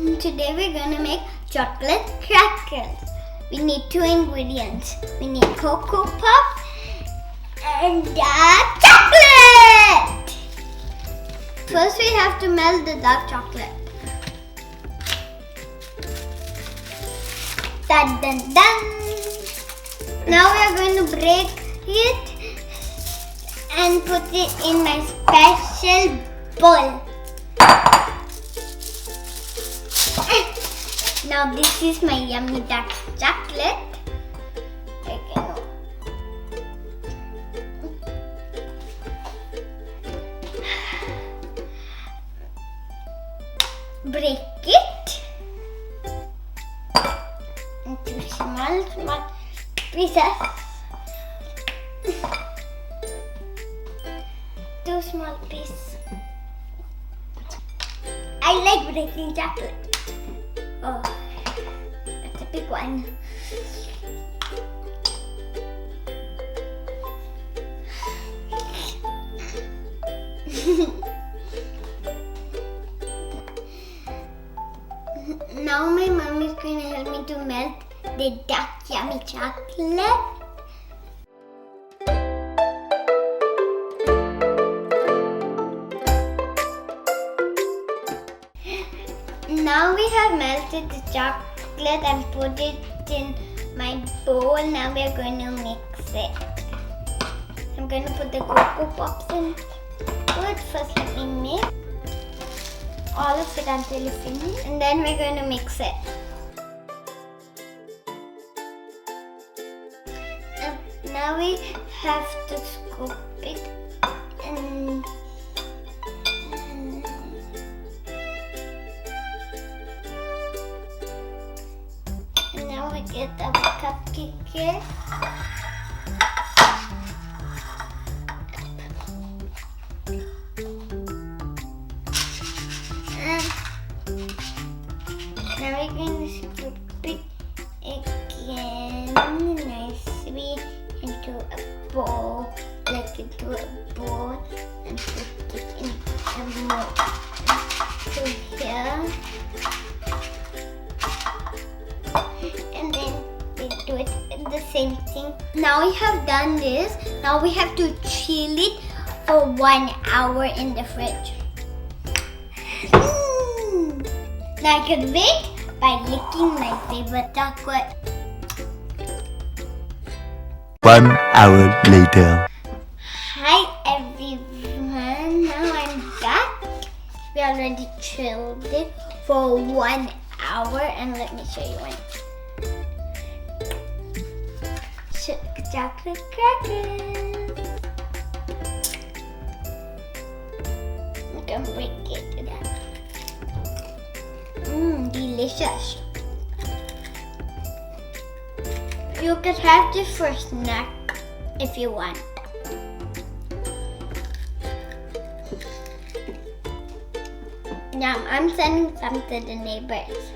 Today we're going to make chocolate crackers. We need 2 ingredients. We need cocoa puff and chocolate. First we have to melt the dark chocolate. Dun dun dun. Now we are going to break it and put it in my special bowl. Now this is my yummy dark chocolate. Break it into small pieces. 2 small pieces. I like breaking chocolate. Oh, that's a big one. Now my mom is going to help me to melt the dark yummy chocolate. Now we have melted the chocolate and put it in my bowl. Now we are going to mix it. I'm going to put the cocoa pops in. First let me mix all of it until it's finished, and then we're going to mix it. Now we have to scoop it and now we get our cupcake here. Now we're going to scoop it again nicely into a bowl, and put it in a mold. So here, and then we do it the same thing. Now we have done this. Now we have to chill it for 1 hour in the fridge. Now I can wait by licking my favorite chocolate. 1 hour later. Hi everyone, now I'm back. We already chilled it for 1 hour, and let me show you one. Chocolate crackers. You can break it to that. Delicious. You could have this for a snack if you want. Now I'm sending some to the neighbors.